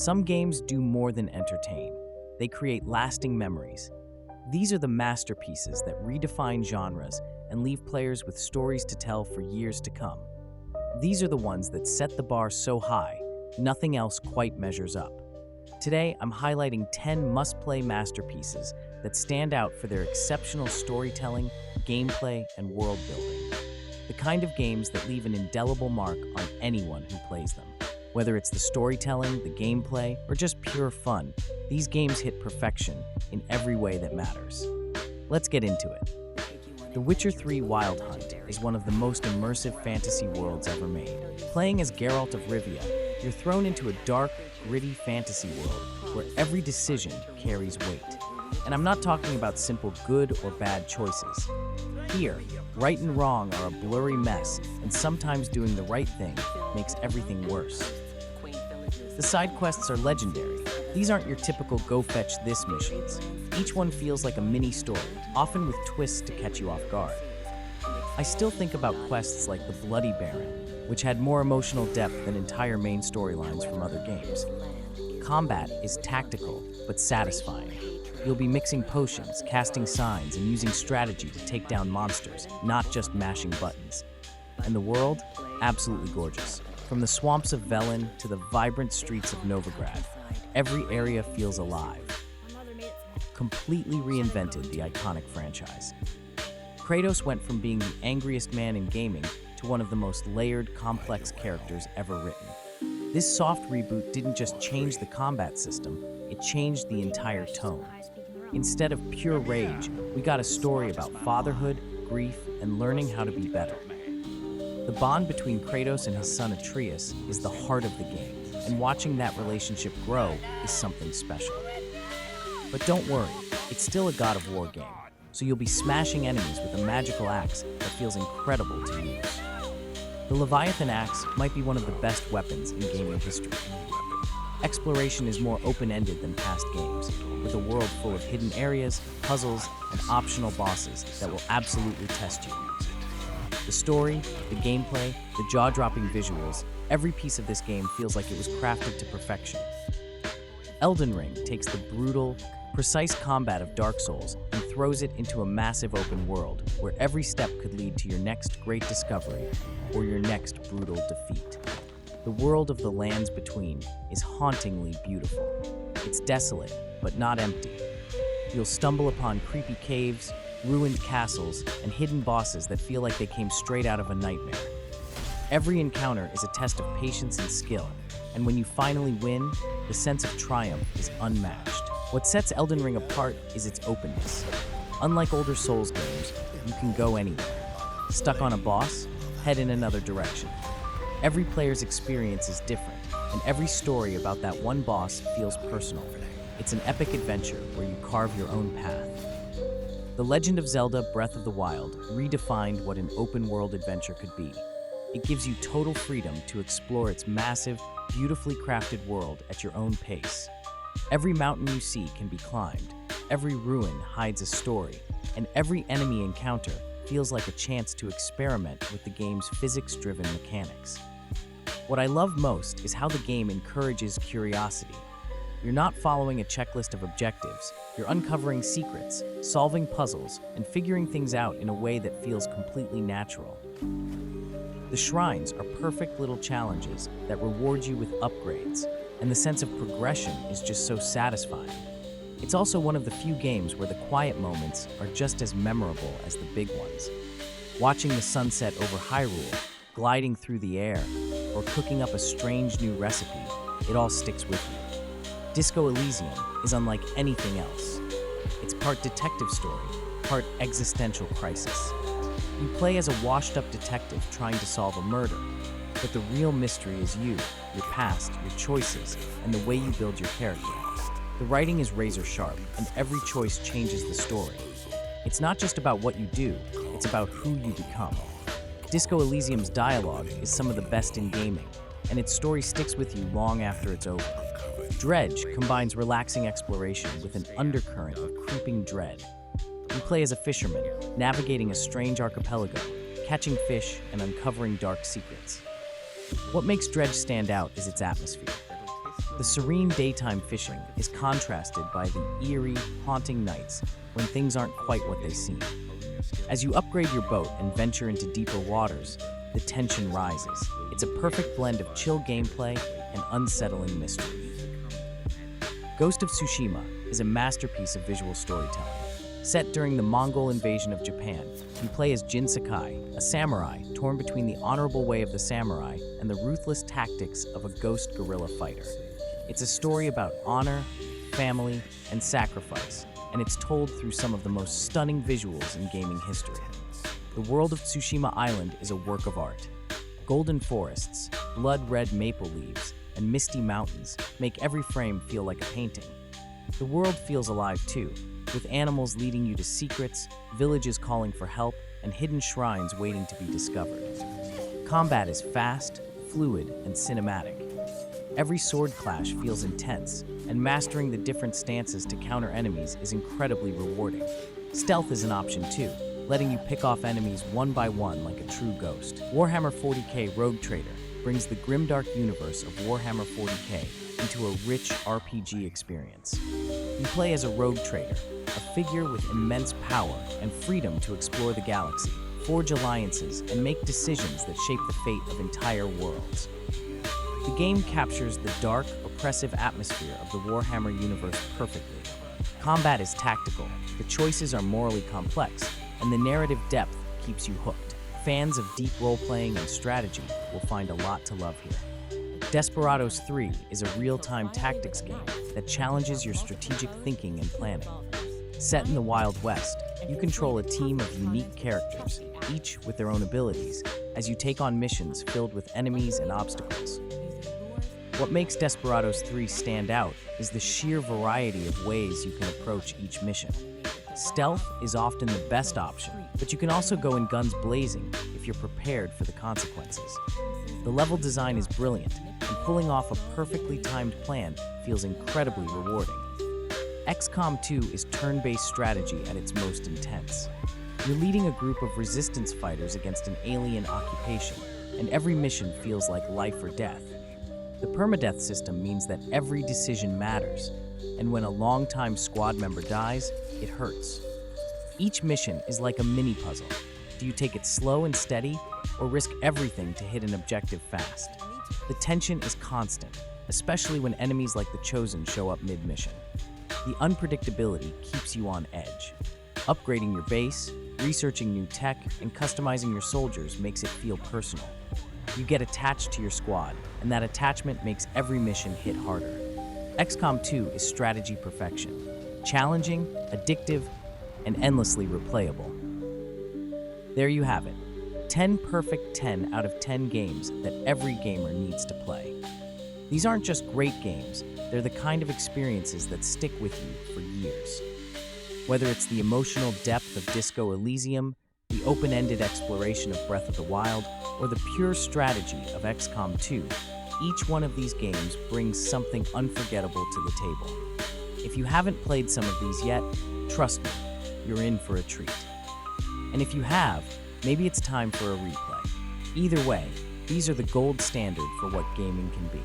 Some games do more than entertain. They create lasting memories. These are the masterpieces that redefine genres and leave players with stories to tell for years to come. These are the ones that set the bar so high, nothing else quite measures up. Today, I'm highlighting 10 must-play masterpieces that stand out for their exceptional storytelling, gameplay, and world-building. The kind of games that leave an indelible mark on anyone who plays them. Whether it's the storytelling, the gameplay, or just pure fun, these games hit perfection in every way that matters. Let's get into it. The Witcher 3 Wild Hunt is one of the most immersive fantasy worlds ever made. Playing as Geralt of Rivia, you're thrown into a dark, gritty fantasy world where every decision carries weight. And I'm not talking about simple good or bad choices. Here, right and wrong are a blurry mess, and sometimes doing the right thing makes everything worse. The side quests are legendary. These aren't your typical go-fetch-this missions. Each one feels like a mini-story, often with twists to catch you off guard. I still think about quests like the Bloody Baron, which had more emotional depth than entire main storylines from other games. Combat is tactical, but satisfying. You'll be mixing potions, casting signs, and using strategy to take down monsters, not just mashing buttons. And the world? Absolutely gorgeous. From the swamps of Velen to the vibrant streets of Novigrad, every area feels alive. Completely reinvented the iconic franchise. Kratos went from being the angriest man in gaming to one of the most layered, complex characters ever written. This soft reboot didn't just change the combat system, it changed the entire tone. Instead of pure rage, we got a story about fatherhood, grief, and learning how to be better. The bond between Kratos and his son Atreus is the heart of the game, and watching that relationship grow is something special. But don't worry, it's still a God of War game, so you'll be smashing enemies with a magical axe that feels incredible to use. The Leviathan axe might be one of the best weapons in gaming history. Exploration is more open-ended than past games, with a world full of hidden areas, puzzles, and optional bosses that will absolutely test you. The story, the gameplay, the jaw-dropping visuals, every piece of this game feels like it was crafted to perfection. Elden Ring takes the brutal, precise combat of Dark Souls and throws it into a massive open world where every step could lead to your next great discovery or your next brutal defeat. The world of the lands between is hauntingly beautiful. It's desolate, but not empty. You'll stumble upon creepy caves, ruined castles, and hidden bosses that feel like they came straight out of a nightmare. Every encounter is a test of patience and skill, and when you finally win, the sense of triumph is unmatched. What sets Elden Ring apart is its openness. Unlike older Souls games, you can go anywhere. Stuck on a boss? Head in another direction. Every player's experience is different, and every story about that one boss feels personal. It's an epic adventure where you carve your own path. The Legend of Zelda Breath of the Wild redefined what an open-world adventure could be. It gives you total freedom to explore its massive, beautifully crafted world at your own pace. Every mountain you see can be climbed, every ruin hides a story, and every enemy encounter feels like a chance to experiment with the game's physics-driven mechanics. What I love most is how the game encourages curiosity. You're not following a checklist of objectives, you're uncovering secrets, solving puzzles, and figuring things out in a way that feels completely natural. The shrines are perfect little challenges that reward you with upgrades, and the sense of progression is just so satisfying. It's also one of the few games where the quiet moments are just as memorable as the big ones. Watching the sunset over Hyrule, gliding through the air, or cooking up a strange new recipe, it all sticks with you. Disco Elysium is unlike anything else. It's part detective story, part existential crisis. You play as a washed-up detective trying to solve a murder, but the real mystery is you, your past, your choices, and the way you build your character. The writing is razor-sharp, and every choice changes the story. It's not just about what you do, it's about who you become. Disco Elysium's dialogue is some of the best in gaming, and its story sticks with you long after it's over. Dredge combines relaxing exploration with an undercurrent of creeping dread. You play as a fisherman, navigating a strange archipelago, catching fish and uncovering dark secrets. What makes Dredge stand out is its atmosphere. The serene daytime fishing is contrasted by the eerie, haunting nights when things aren't quite what they seem. As you upgrade your boat and venture into deeper waters, the tension rises. It's a perfect blend of chill gameplay and unsettling mystery. Ghost of Tsushima is a masterpiece of visual storytelling. Set during the Mongol invasion of Japan, you play as Jin Sakai, a samurai torn between the honorable way of the samurai and the ruthless tactics of a ghost guerrilla fighter. It's a story about honor, family, and sacrifice, and it's told through some of the most stunning visuals in gaming history. The world of Tsushima Island is a work of art. Golden forests, blood-red maple leaves, and misty mountains make every frame feel like a painting. The world feels alive too, with animals leading you to secrets, villages calling for help, and hidden shrines waiting to be discovered. Combat is fast, fluid, and cinematic. Every sword clash feels intense, and mastering the different stances to counter enemies is incredibly rewarding. Stealth is an option too, letting you pick off enemies one by one like a true ghost. Warhammer 40k Rogue Trader brings the grimdark universe of Warhammer 40k into a rich RPG experience. You play as a rogue trader, a figure with immense power and freedom to explore the galaxy, forge alliances, and make decisions that shape the fate of entire worlds. The game captures the dark, oppressive atmosphere of the Warhammer universe perfectly. Combat is tactical, the choices are morally complex, and the narrative depth keeps you hooked. Fans of deep role-playing and strategy will find a lot to love here. Desperados III is a real-time tactics game that challenges your strategic thinking and planning. Set in the Wild West, you control a team of unique characters, each with their own abilities, as you take on missions filled with enemies and obstacles. What makes Desperados III stand out is the sheer variety of ways you can approach each mission. Stealth is often the best option, but you can also go in guns blazing if you're prepared for the consequences. The level design is brilliant, and pulling off a perfectly timed plan feels incredibly rewarding. XCOM 2 is turn-based strategy at its most intense. You're leading a group of resistance fighters against an alien occupation, and every mission feels like life or death. The permadeath system means that every decision matters, and when a longtime squad member dies, it hurts. Each mission is like a mini-puzzle. Do you take it slow and steady, or risk everything to hit an objective fast? The tension is constant, especially when enemies like the Chosen show up mid-mission. The unpredictability keeps you on edge. Upgrading your base, researching new tech, and customizing your soldiers makes it feel personal. You get attached to your squad, and that attachment makes every mission hit harder. XCOM 2 is strategy perfection. Challenging, addictive, and endlessly replayable. There you have it. 10 perfect 10 out of 10 games that every gamer needs to play. These aren't just great games, they're the kind of experiences that stick with you for years. Whether it's the emotional depth of Disco Elysium, the open-ended exploration of Breath of the Wild, or the pure strategy of XCOM 2, each one of these games brings something unforgettable to the table. If you haven't played some of these yet, trust me, you're in for a treat. And if you have, maybe it's time for a replay. Either way, these are the gold standard for what gaming can be.